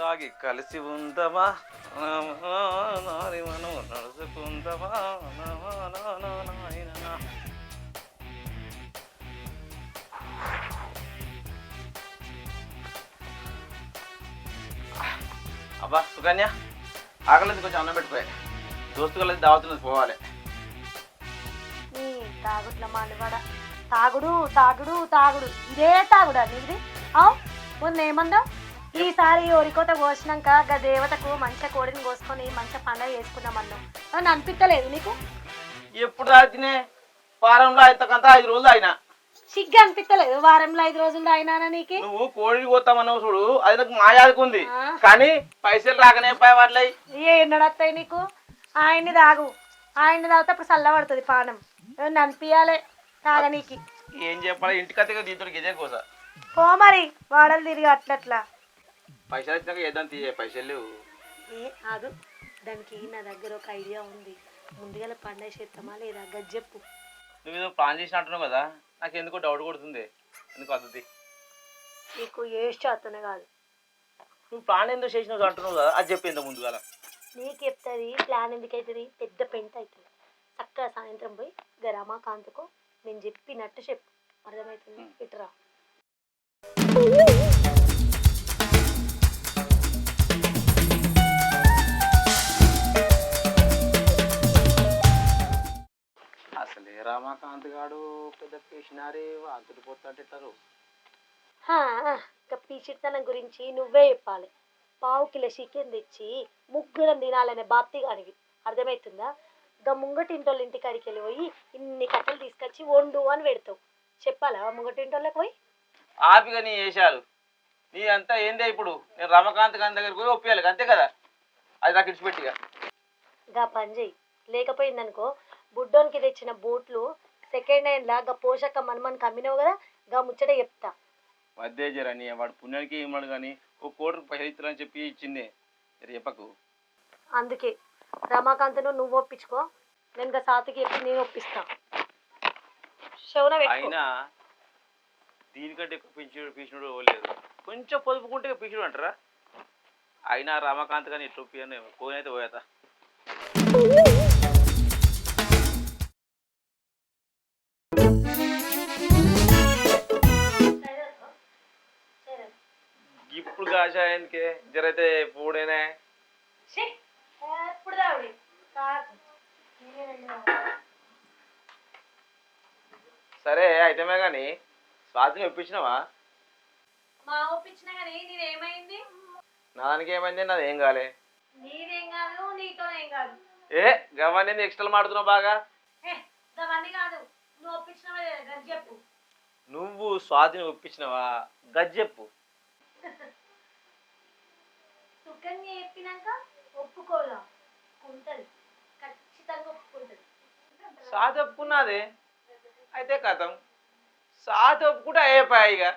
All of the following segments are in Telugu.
సాగి కలిసి ఉందమా మనం నడుచుకుందమా. అబ్బా సుకన్య ఆకలింది, కొంచెం అన్నం పెట్టిపోయి దోస్తు కలిసి దావతున్నది పోవాలి. తాగుట్ల మాండివాడ తాగుడు తాగుడు తాగుడు ఇదే తాగుడా నీది? మొన్న ఏమందా ఈసారి ఒరికోత కోసినాక గా దేవతకు మంచిగా కోడిని కోసుకొని మంచిగా పండుగ చేసుకుందామన్నావు. నన్ను అనిపించలేదు నీకు? ఎప్పుడు తాగితే వారంలో ఇంతకంత 5 రోజులు అయినా సిగ్గా అనిపించలేదు? వారంలో 5 రోజులు అయినా నీకు? నువ్వు కోడిని కోస్తామన్నావు చూడు, అది నాకు మాయాదుకుంది, కానీ పైసలు రాకనే వాట్లయి ఎన్నడత్తాయి నీకు? ఆయన్ని తాగు, ఆయన్ని తాగితే అప్పుడు చల్లబడుతుంది పానం. నన్ను అనిపించాలే తాగనీకి. ఏం చెప్పాలి, ఇంటికత్తే దీంతో ఇదే కోసా పో మరి వాడలు తిరిగి అట్లట్లా. పైసలు వచ్చినాక ఏదో తీయ పైసలు కాదు, దానికి నా దగ్గర ఒక ఐడియా ఉంది. ముందుగా పండుగ చేస్తామా లేదా గజ్జెప్పు. నువ్వు ఏదో ప్లాన్ చేసినట్టున్నావు కదా, నాకు ఎందుకో డౌట్ కొడుతుంది. ఎందుకు పద్ధతి నీకు చేస్తూనే కాదు, నువ్వు ప్లాన్ ఎందుకు చేసినావు అంటున్నావు కదా, అది చెప్పి ఎంత ముందుగా నీకు చెప్తుంది. ప్లాన్ ఎందుకు అవుతుంది? పెద్ద పెంట అవుతుంది. చక్కగా సాయంత్రం పోయి రమాకాంత్కు నేను చెప్పినట్టు చెప్పు, అర్థమవుతుంది? ఇటురా. అసలే రమాకాంత్ గాడు పెద్ద పేషినారే వాంతుడు పోతాంటారు. పీచితనం గురించి నువ్వే చెప్పాలి. 1/2 కిలో చికెన్ తెచ్చి ముగ్గురం తినాలనే బాప్తి కానివి, అర్థమవుతుందా? గా ముంగటింటోళ్ళ ఇంటికి అడికి వెళ్ళిపోయి ఇన్ని కట్టెలు తీసుకొచ్చి వండు అని పెడతావు. చెప్పాలా ముంగటింటోళ్ళకి పోయి? ఆపిగా నీ వేసాలు నీ అంతా ఏందే. ఇప్పుడు నేను రమాకాంత్ గారి దగ్గరికి పోయి ఒప్పియాలి, అంతే కదా? అది నాకు ఇడిచిపెట్టిగా గా పని చెయ్యి. లేకపోయిందనుకో బుడ్డోనికి తెచ్చిన బూట్లు సెకండ్ హ్యాండ్ గా పోషక మనమని కమ్మినావు కదా, గా ముచ్చట చెప్తా. వద్దే జరని వాడు పుణ్యానికి ఏమన్నాడు కానీ ఒక కోటి పైసలు ఇస్తారని చెప్పి ఇచ్చిందే చెప్పకు. అందుకే రమాకాంత్ను నువ్వు ఒప్పించుకో, నేను గా సాతికి చెప్పి నేను ఒప్పిస్తా. అయినా దీనికంటే ఎక్కువ పీచుడు లేదు. కొంచెం పొదుపుకుంటే పీచుడు అంటారా? అయినా రమాకాంత్ కానీ ఎట్లా ఒప్పియను, కోనైతే పోయేత. ఇప్పుడు కాశాయనికే జరైతే పూడేనే. సరే అయితేమే కానీ స్వాతిని ఒప్పించినావా? ఒప్పించినా కానీ నీదేమైంది? నా దానికి ఏమైంది? నాది ఏం కాలే. నీదేం కాదు, నీతోనేం కాదు. గవన్నీ ఎక్స్ట్రా మాడుతున్నావు బాగా. గవన్నీ కాదు, నువ్వు ఒప్పించినవా లేదా గజ్జెప్పు. నువ్వు స్వాతిని ఒప్పించినవా గజ్జెప్పు. సుకన్య చెప్పినాక ఒప్పుకోలా ఉంటది, ఖచ్చితంగా ఒప్పుకుంటది. స్వాతి ఒప్పుకున్నదే అయితే కథం. స్వాతి ఒప్పుకుంటే అయిపోయాయిగా.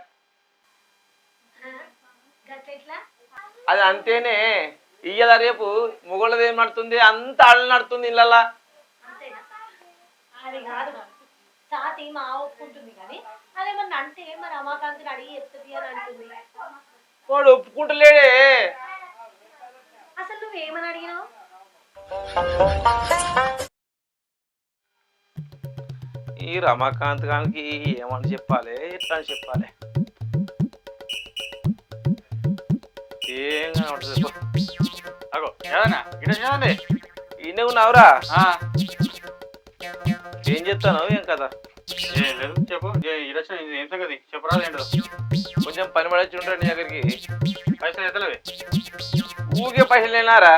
అది అంతేనే. ఇయ్యాల రేపు మొగోళ్ళది ఏం నడుతుంది, అంత ఆడలు నడుతుంది ఇళ్ళల్లా. అది కాదు, సాతి మా ఒప్పుకుంటుంది కానీ అదేమన్నా అంటే మరి రమాకాంత్ని అడిగి చెప్తుంది అని అంటుంది. వాడు ఒప్పుకుంటలేడే. అసలు నువ్వేమని అడిగినావు? ఈ రమాకాంత్ గానికి ఏమని చెప్పాలి, ఎట్లా అని చెప్పాలి? ఏం కనబడుతుంది? అగో ఏదన్నా ఇడే ఇన్నే ఉన్నావురా? ఏం చెప్తాను? ఏం కదా చెప్పు. ఏం సంగతి చెప్పరాదు. ఏంటో కొంచెం పని పడచ్చి ఉంటాడు నీ దగ్గరికి. పైసలు ఎత్తలేవే? ఊరికే పైసలు లేనారా?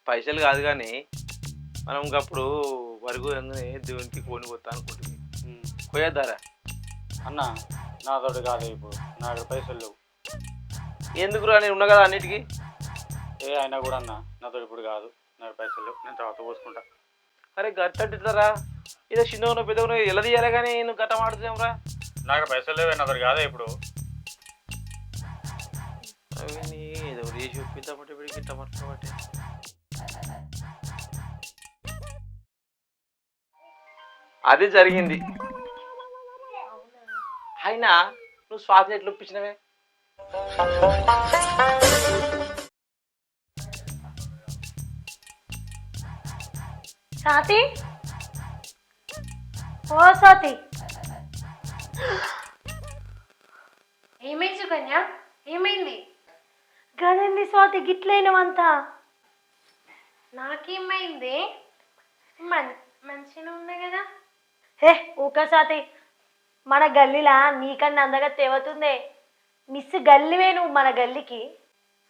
పైసలు కాదు కానీ మనం ఇంకప్పుడు వరకు దేవునికి కోని పోతా అనుకుంటుంది. పోయేద్దారా? అన్న నాతోటి కాదు, ఇప్పుడు నా దగ్గర పైసలు లేవు. ఎందుకురా? నేను ఉన్నా కదా అన్నిటికీ. అయినా కూడా అన్న నాతో ఇప్పుడు కాదు, నా పైసలు లేవు, నేను తర్వాత పోసుకుంటా. అరే గట్టరా, ఏదో చిన్న పెద్దగా ఎలా తీయాలి కానీ నువ్వు గట్ట మాడుతున్నావురా. నా దగ్గర పైసలు లేవే, నా దగ్గర కాదా ఇప్పుడు. అవి ఏదో చేసి ఒప్పిద్దామంటే ఇప్పుడు గిట్ట పట్టుకోబట్టే. అది జరిగింది. అయినా నువ్వు స్వాతిని ఎట్లా ఒప్పించినవే? స్వాతి ఓ స్వాతి ఏమైంది సుకన్య? ఏమైంది? గదేంది స్వాతి గిట్లైనవంతా? నాకేమైంది? మంచిగా ఉన్నా కదా. హే ఊక స్వాతి, మన గల్లీలా నీకన్నా అందగా తేవతుందే. మిస్ గల్లీవే నువ్వు మన గల్లీకి.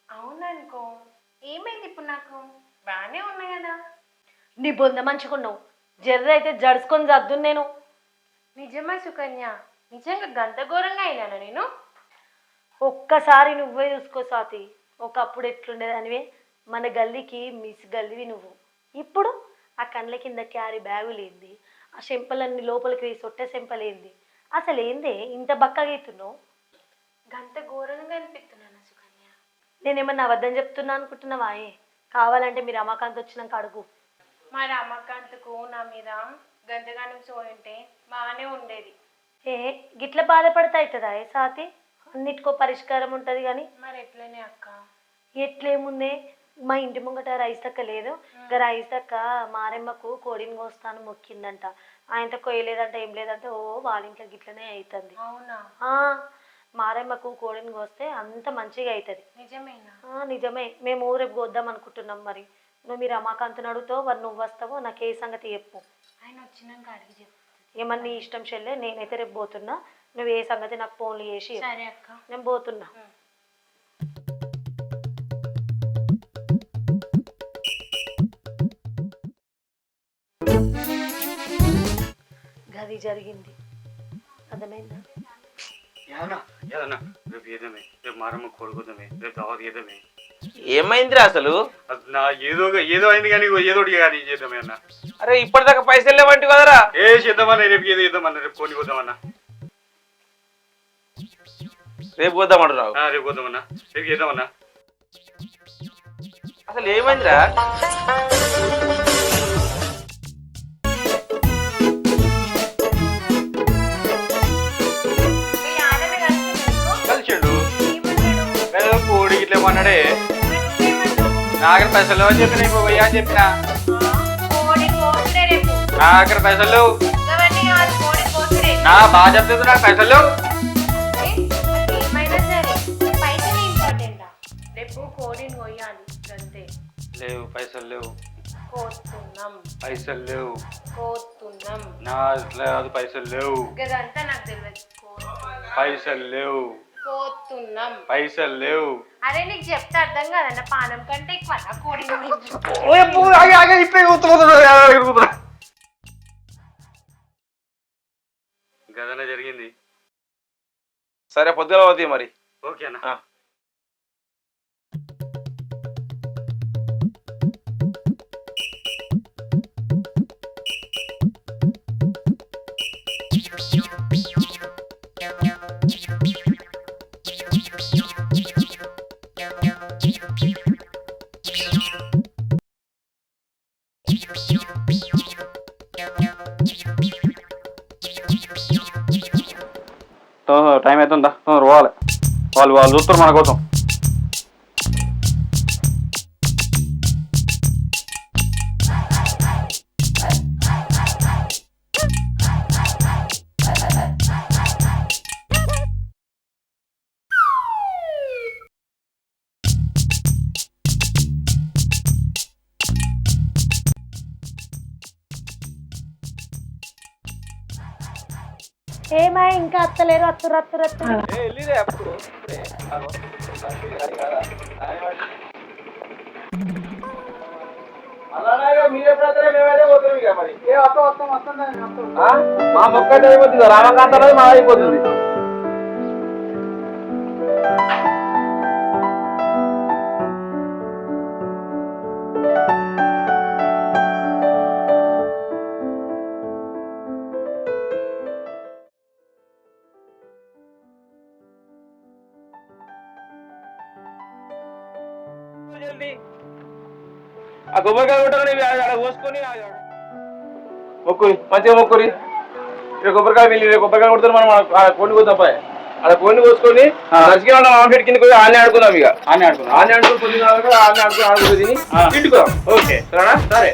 అవుననుకో. ఏమైంది ఇప్పుడు? నాకు బాగానే ఉన్నా కదా. నీ బొంద మంచుకున్నావు, జర్ర అయితే జడుచుకొని చద్దు నేను. నిజమా సుకన్య? నిజంగా గంత ఘోరంగా అయినాను నేను? ఒక్కసారి నువ్వే చూసుకో స్వాతి. ఒకప్పుడు ఎట్లుండేదానివే, మన గల్లీకి మిస్ గల్లీవి నువ్వు. ఇప్పుడు ఆ కండ్ల కింద క్యారీ బ్యాగులు ఏంది, ఆ చెంపలన్నీ లోపలికి వేసి ఒట్టే చెంపలేంది, అసలు ఏందే ఇంత బక్కగా అవుతున్నావు? గంత ఘోరంగా అనిపిస్తున్నాను సుకన్య. నేనేమన్నా అబద్ధం చెప్తున్నా అనుకుంటున్నావా? కావాలంటే మీరు రమాకాంత్ వచ్చినాక అడుగు. మా రమాకాంత్కు నా మీద గంతగానం సోయింటే బాగానే ఉండేది. గిట్ల బాధపడితే అవుతుందా స్వాతి? అన్నిటికో పరిష్కారం ఉంటుంది కానీ. మరి ఎట్లనే అక్క? ఎట్లేముందే, మా ఇంటి ముంగట రైస్ తక్క లేదు, ఇంకా రైస్ తక్క మారెమ్మకు కోడిని కోస్తాను మొక్కిందంట. ఆయనతో కొయ్యలేదంట, ఏం లేదంటే ఓ వాళ్ళ ఇంట్లో గిట్లనే అవుతుంది. అవునా? మారెమ్మకు కోడిని కోస్తే అంత మంచిగా అవుతుంది. నిజమేనా? నిజమే. మేము రేపు కోద్దాం అనుకుంటున్నాం. మరి నువ్వు మీరు రమాకాంత్ని అడుగుతావు, మరి నువ్వు వస్తావో నాకు ఏ సంగతి చెప్పు. ఆయన వచ్చినాక అడిగి చెప్పు. ఏమన్నా నీ ఇష్టం చెల్లె, నేనైతే రేపు పోతున్నా. నువ్వు ఏ సంగతి నాకు ఫోన్లు చేసి. సరే అక్క, నేను పోతున్నా. గది జరిగింది, అర్థమైందా? రేపు ఏదమే, రేపు మారమ్మ కోడుకుదామే, రేపు దావత్ ఏదమే. ఏమైందిరా అసలు? నా ఏదో అయింది కానీ ఏదో కానీ చేద్దామే అన్న. అరే ఇప్పటిదాకా పైసలు లేవంటి కదరా? చేద్దామన్నా, రేపు ఏదో చేద్దామన్నా, రేపు కొని పోదామన్నా. రేపు పోద్దామంటున్నావు? రేపు పోదామన్నా, రేపు చేద్దామన్నా. అసలు ఏమైందిరా? కలిసిండు కోడి ఇట్లా ఏమన్నాడే, నాగర పైసలు అని చెప్పిన, ఇప్పుడు పోయా అని చెప్పిన. నాగర పైసలు లేవు, నా బాగా చెప్తుంది, నాకు పైసలు లేవు. రేపు కోడిని కొయ్యాలి అంతే. లేవు పైసలు లేవు, కోస్తున్నాం. పైసలు లేవు, కోస్తున్నాం. నా అది పైసలు లేవు, గదంతా నాకు తెలియదు. పైసలు లేవు, కోతున్నాం. పైసలు లేవు. అరే నీకు చెప్తే అర్థం కదన్న, పానం కంటే ఎక్కువ కోడి. గదన జరిగింది. సరే పొద్దున అవుతాయి మరి. ఓకే అన్న. టైం అవుతుందా? పోవాలి. వాళ్ళు చూస్తారు మన కోసం. ఏమా ఇంకా అత్తలేరు? అత్తురు. మా మొక్క అయిపోతుంది, రామకాంత మా అయిపోతుంది. ఆ కొబ్బరికాయ కొట్టాలని ఆడ కోసుకొని మొక్కురి, మంచిగా మొక్కురి. ఇక్కడ కొబ్బరికాయ వెళ్ళి కొబ్బరికాయ కొడతారు మనం. కోడిని కోద్దాం, అక్కడ కోడిని కోసుకొని నచ్చికి ఆమ్లెట్ కింద పోయి ఆన్నే ఆడుకుందాం. ఇక ఆన్నే ఆడుకుని పొద్దున ఆన్నే ఆడుకుని తిని ఇంటికి. ఓకే సరేనా? సరే.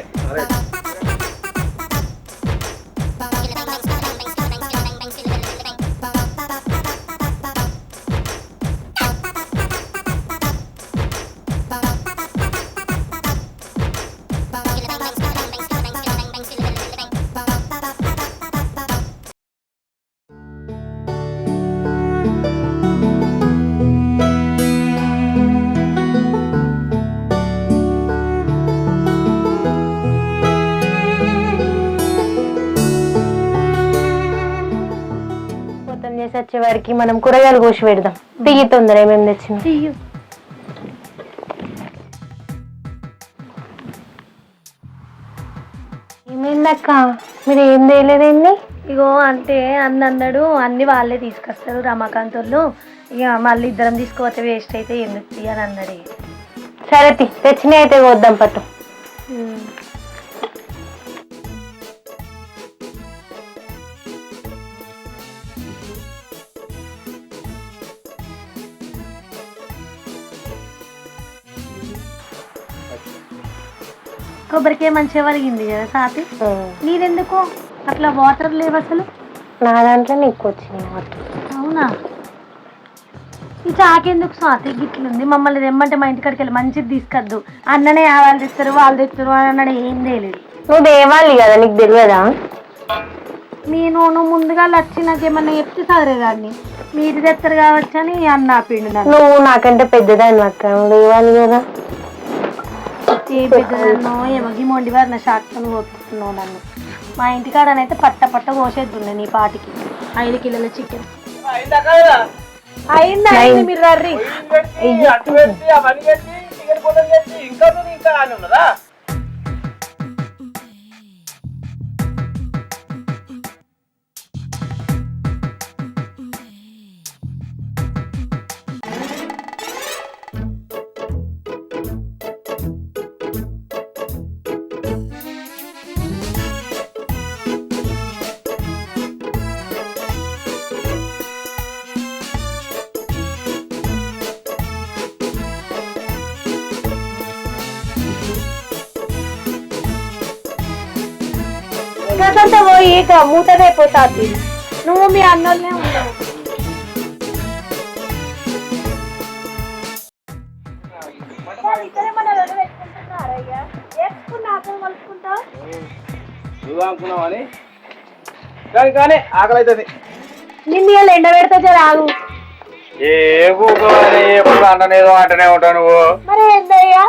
వరకు మనం కూరగాయలు కోసి పెడదాం. దిగి తొందర ఏమేమి తెచ్చింది. తీయు. ఏమైందక్క, మీరు ఏం తేలేదేంది? ఇగో అంటే అన్నాడు అన్ని వాళ్ళే తీసుకొస్తారు రమాకాంత్ వాళ్ళు, ఇక మళ్ళీ ఇద్దరం తీసుకోవచ్చే వేస్ట్ అయితే ఎందుకు అని అన్నాడు. సరే తెచ్చినవి అయితే వద్దాం పట్టు. కొబ్బరికాయ మంచిగా వలిగింది కదా సాతి. నీదెందుకు అట్లా వాటర్ లేవు అసలు? నా దాంట్లో నీకు వచ్చింది వాటర్. అవునా? ఈ చాకెందుకు స్వాతి గిట్లుంది? మమ్మల్ని తెమ్మంటే మా ఇంటికాడికి వెళ్ళి మంచిది తీసుకొద్దు. అన్ననే వాళ్ళు తెస్తారు వాళ్ళు తెస్తారు అని అన్నాడు. ఏం తెలియదు. నువ్వు దేవాలి కదా, నీకు తెలియదా? నువ్వు ముందుగా వచ్చి నాకేమన్నా చెప్తే సరేదాన్ని. మీరు తెస్తారు కావచ్చు అని అన్న పిండి. నువ్వు నాకంటే పెద్దదాన్ని అక్క, నువ్వు దేవాలి కదా. ఏ పెద్దదాన్నో ఏమో మొండి వారు నా షాక్తో కొట్టుకున్నావు నన్ను. మా ఇంటికాడనైతే పట్ట పట్ట కోసేద్దుండే నీ పాటికి 5 కిలోల చికెన్. అయిందా? మీరు రర్రి పోయి ఇక మూతదైపోతుంది. నువ్వు మీ అన్నోళ్ళనే ఉండవు. నువ్వు అనుకున్నావని కానీ ఆకలి అవుతుంది. నిన్ను ఇవాళ ఎండ పెడితే రాగు. ఎప్పుడు అంటనేదో అంటనే ఉంటావు నువ్వు. మరి ఏందయ్యా?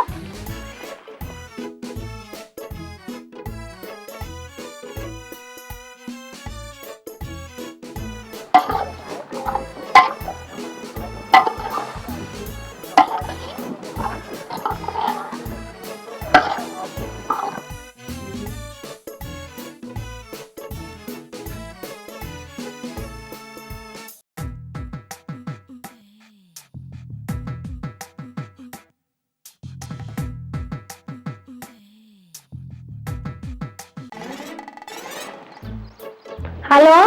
హలో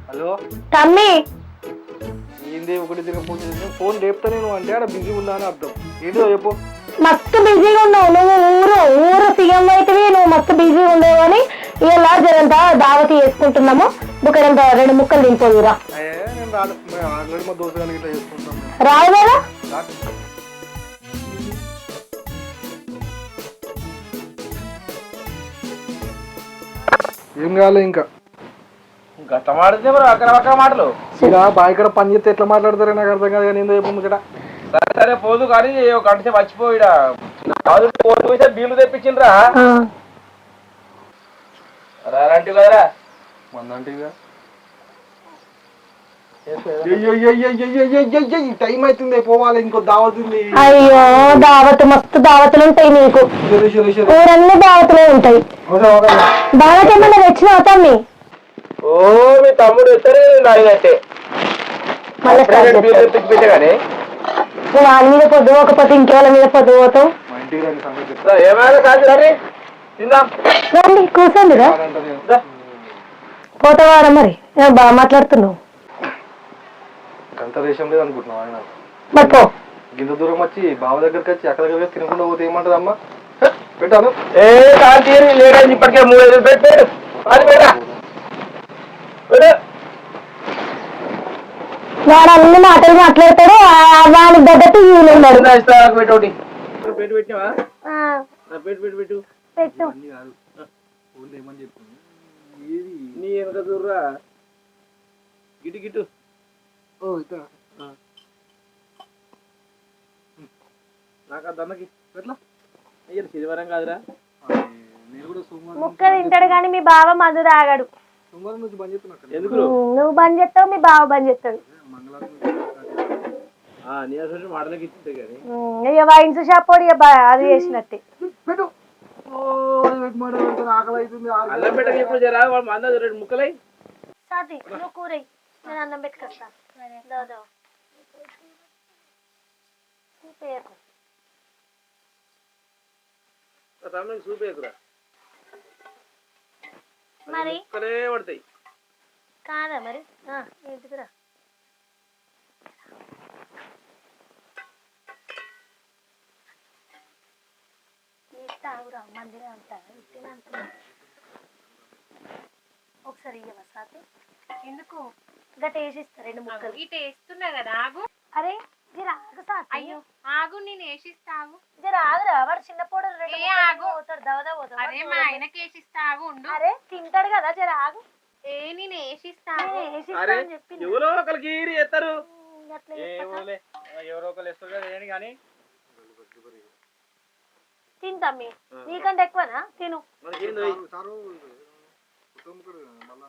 హలో తమ్మి, ఏంది ఒకటి తిరిగి ఫోన్ లేపుతా నేను అంటే ఆడ బిజీ ఉన్నా అని అర్థం. ఏంటో చెప్పు. మస్తు బిజీగా ఉన్నావు నువ్వు. ఊరు సీఎం అయితే నువ్వు మస్తు బిజీగా ఉండేవు అని ఇలా జరంతా దావతి చేసుకుంటున్నాము. బుక్కడంతా 2 ముక్కలు తినిపోదురా. నేను రాదు, ఆల్రెడీ మా దోశ కానీ ఇట్లా చేసుకుంటాను. రావు కదా? ఏం కావాలి ఇంకా గట్ల మాడితే మరి అక్కడ మాటలు ఇలా బాగా ఇక్కడ పని చేస్తే ఎట్లా మాట్లాడతారో నాకు అర్థం కాదు. కానీ ఏందో చెప్పు ముచ్చట. సరే సరే పోదు కానీ ఒక గంట సేపు వచ్చిపోయిడా బీలు తెప్పించిండ్రా రారంటి కదరా మందంటిగా. టైం అవుతుంది పోవాలి, ఇంకో దావత్ ఉంది. అయ్యో దావత్ మస్తు దావతులు ఉంటాయి నీకు. ఊరన్నీ దావతులే ఉంటాయి. దావత్ ఏమన్నా తెచ్చినావు తమ్మి? ఓ మీ తమ్ముడు ఎత్తారే నాయనట్టే పెట్టే కానీ వాళ్ళ మీద పొద్దు పోకపోతే ఇంకెవరి మీద పొద్దు పోతావు. ఏమైనా కాదు తిందాం రండి కూర్చోండిరా. పోతావారా మరి? బాగా మాట్లాడుతున్నావు. గంట దేశం లేదు అనుకుంటున్నావు ఆయన. మరి పో. గింత దూరం వచ్చి బావ దగ్గరికి వచ్చి అక్కడ దగ్గర తినకుండా పోతే ఏమంటది అమ్మా? పెట్టాను ఏ కాంతి లేదని ఇప్పటికే 3 పెట్టాడు అది పెట్టా. వాడు అన్ని మాటలు మాట్లాడతాడు. వాడి దగ్గర ఉన్నాడు. పెట్టోటి పెట్టి పెట్టినావా? పెట్టు పెట్టు. ఏమని చెప్తుంది నీ వెనక దూర్రా గిటు గిటు. నాకు దన్నకి ఎట్లా అయ్యారు శనివారం కాదురా. నేను కూడా ముక్క తింటాడు కానీ మీ బావ మందు తాగాడు. సోమవారం నుంచి బంద్ చేస్తున్నా ఎందుకు నువ్వు బంద్ చేస్తావు మీ బావ బంద్ చేస్తాడు. మంగళవారం నీ అసలు మాటలకి ఇచ్చింది కానీ ఇక వైన్స్ షాప్ వాడు ఇక అది చేసినట్టే. పెట్టు మాట ఆకలి అవుతుంది అన్నం పెట్టక ఎప్పుడు జరా వాళ్ళు మంద 2 ముక్కలై సాతి నువ్వు కూరై నేను అన్నం పెట్టుకొస్తా. దాదా పేరు తమ్ముడికి సూప్ వేయకురా మరి ముక్కలే పడతాయి. కాదా మరి ఏంటిదిరా తాగురా మందిరే అంటా ఇట్టిన అంటున్నా. ఒకసారి ఇయ్యవా సాతి ఎందుకు గట్ట వేసిస్తా 2 ముక్కలు. ఇటు వేస్తున్నా కదా ఆగు. అరే జర ఆగు సాతి. అయ్యో ఆగు నేను వేసిస్తా ఆగు. జర ఆగురా వాడు చిన్న పోడలు 2 ఏ ఆగు. పోతాడు దవదా పోతాడు. అరే మా ఆయనకి వేసిస్తా ఆగు ఉండు. అరే తింటాడు కదా జర ఆగు. నేను వేసిస్తా ఆగు. వేసిస్తా అరే అని చెప్పింది. ఎవరో ఒకరికి చేస్తారు అట్లా చెప్పక. ఎవరో ఒకరు ఇస్తారు కదా ఏంటి కానీ తింటామ్మి నీకంటే ఎక్కువనా తిను. మనకేందో సారు కుటుంబకుడు మళ్ళా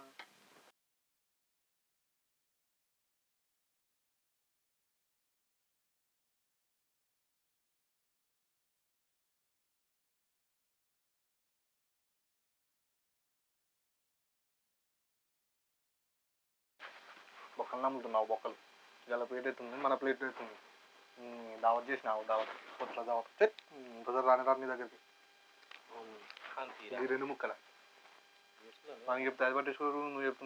బొక్కలు నమ్ముతున్నావు బొక్కలు ఇలా ప్లేట్ అవుతుంది మన ప్లేట్ అవుతుంది దావత్ చేసినావు దావత్ కొత్త దావత్ ఇంకోసారి రాని నీ దగ్గరికి ఈ 2 ముక్కల మనకి చెప్తే అది పట్టేసుకోరు నువ్వు చెప్పు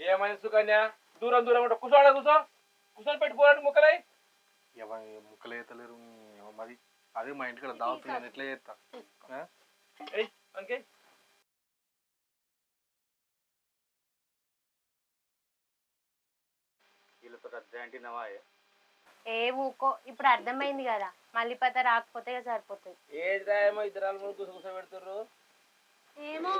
ఏమైంది సుకన్య దూరం దూరం ఉంటా కూర్చోడా కూర్చొని పెట్టుకోవాలని ముక్కలై ముక్కలు వేయతలేరు మరి అదే మా ఇంటికి దావత్ నేను ఎట్లా చేస్తా అంకే వీళ్ళతో అర్జెంట్ నవా ఏ ఊకో ఇప్పుడు అర్థమైంది కదా మళ్ళీ పత రాకపోతే ఇక సరిపోతుంది. ఏది రాయమో 2 మూడు కూర్చోబెడుతుర్రు. ఏమో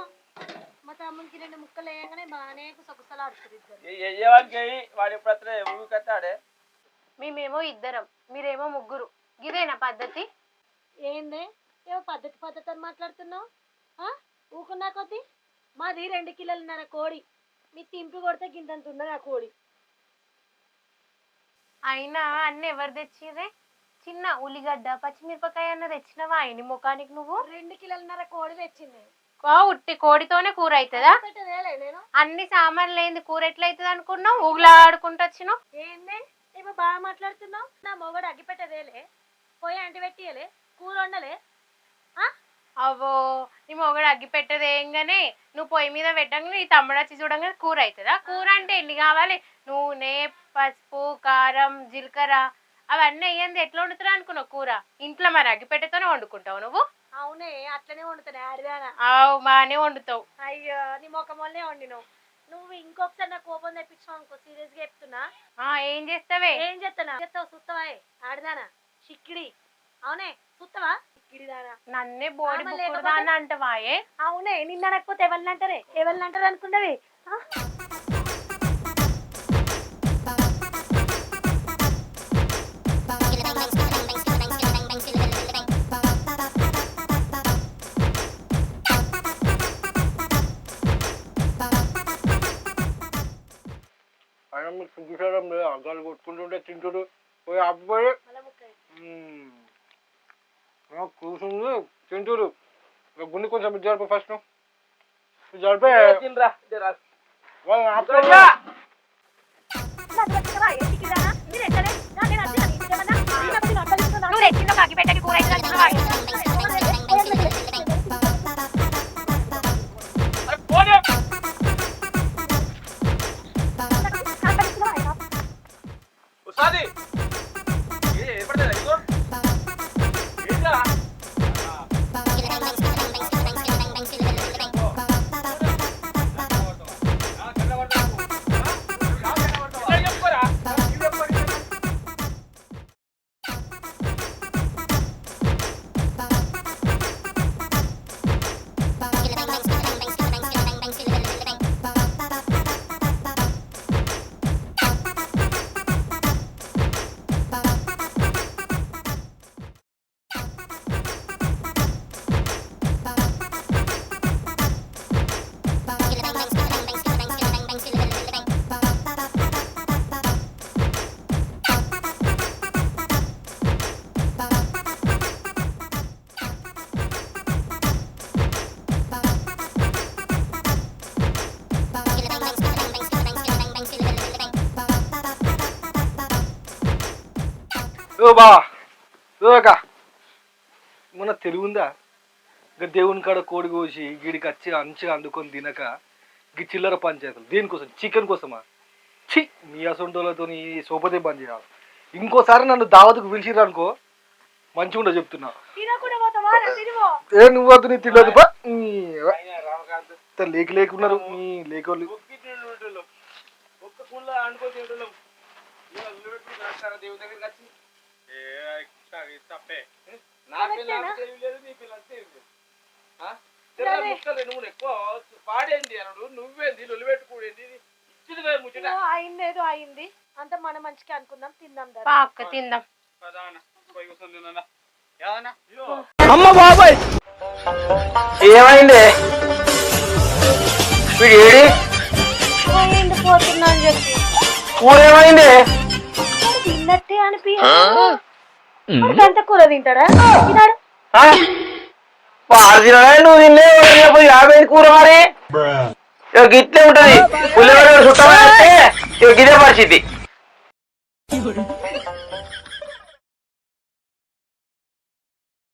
మా తమ్మునికి 2 ముక్కలు వేయగానే బాగానే కుసకుసలాడుతుంది ఇద్దరు. ఏవానికి వాడు ఎప్పుడు ఊవి కట్టాడే. మేమేమో 2 మీరేమో 3. ఇదేనా పద్ధతి? ఏందే ఏమో పద్ధతి అని మాట్లాడుతున్నావు. ఊకున్నా కొద్ది మాది 2 కిలోలున్నర కోడి. మీ తింపి కొడితే గింతంత ఉన్నది ఆ కోడి. అయినా అన్నీ ఎవరు తెచ్చిర్రే? చిన్న ఉల్లిగడ్డ పచ్చిమిరపకాయ అన్న తెచ్చినవా ఆయన ముఖానికి నువ్వు? 2 కిలోలున్నర కోడి తెచ్చింది. ఉట్టి కోడితోనే కూర అవుతుందా? పెట్టదేలే నేను. అన్ని సామాన్లు ఏంది కూర ఎట్లయితుంది అనుకున్నావు? ఊగులాడుకుంటూ వచ్చినావు. ఏందే ఏమో బాగా మాట్లాడుతున్నావు. నా మొగడు అగ్గి పెట్టదేలే పోయి అంటి పెట్టియలే కూర వండలే. అవో నీ మొగడు అగ్గి పెట్టదేయంగానే నువ్వు పొయ్యి మీద పెట్టంగానే నీ తమ్ముడు వచ్చి చూడంగానే కూర అవుతుందా? కూర అంటే ఎన్ని కావాలి? నూనె పసుపు కారం జీలకర్ర అవన్నీ అయ్యింది ఎట్లా వండుతున్నా అనుకున్నావు కూర? ఇంట్లో మరి అగ్గిపెట్టెతోనే వండుకుంటావు నువ్వు? అవునే అట్లనే వండుతానే ఆడిదానా. అవు బాగానే వండుతావు. అయ్యో నీ మొక్క మొన్నే వండినావు. నువ్వు ఇంకొకసారి నా కోపం తెప్పించావు అనుకో సీరియస్ గా చెప్తున్నా. ఏం చేస్తావే? ఏం చెప్తానా చెప్తావు చూస్తావా ఆడిదానా చిక్కిడి. అవునే చూస్తావా చిక్కిడిదానా. నన్నే బోడి బుక్కుడుదానా అంటవాయే? అవునే నిన్న అనకపోతే ఎవరిని అంటారే ఎవరిని అంటారు అనుకున్నవి. ఆయన మీరు సిగ్గుచడం లేదు అగ్గాలు కొట్టుకుంటుంటే తింటుడు పోయి అబ్బాయి కూర్చుంది తింటుడు గుండె కొంచెం జరిపి ఫస్ట్ జరిపే తినరా వాళ్ళు ఉసాది పడతారా ఇగో ఏంటా ఓ బా ఓ అక్క మన తెలివి ఉందా ఇక దేవుని కాడ కోడి కోసి గిడికి వచ్చి మంచిగా అందుకొని తినక గీ చిల్లర పంచాయతీలు దేనికోసం చికెన్ కోసమా ఛీ మీ అసొంటోళ్ళతో సోపదే బంద్ చేయాలి ఇంకోసారి నన్ను దావతుకు పిలిచిర్రు అనుకో మంచిగా ఉండదు చెప్తున్నా ఏ నువ్వు వద్దు నీ తినదు లేక లేకున్నారు నీ లేకోళ్ళు దేవుని దగ్గరికి వచ్చి తప్పే నువ్వు ఎక్కువ పాడేంది అన్నాడు నువ్వేంది లొల్లి పెట్టుకోడేంది ఇచ్చింది ముచ్చట అయింది ఏదో అయింది అంత మన మంచిగా అనుకుందాం తిందాం దా. అక్క తిందాం. అమ్మ బాబాయ్ ఏమైంది వీడు ఏడి పోయింది పోతున్నా అని చెప్పి కూర ఏమైంది తిన్నట్టే అనిపి అంత కూర తింటాడా తిన్నాడు వాడు తినడా నువ్వు తినలే 50 కూర మరి గిట్లే ఉంటది పుల్లగడ్డ చుట్టాలంటే గిదే పరిస్థితి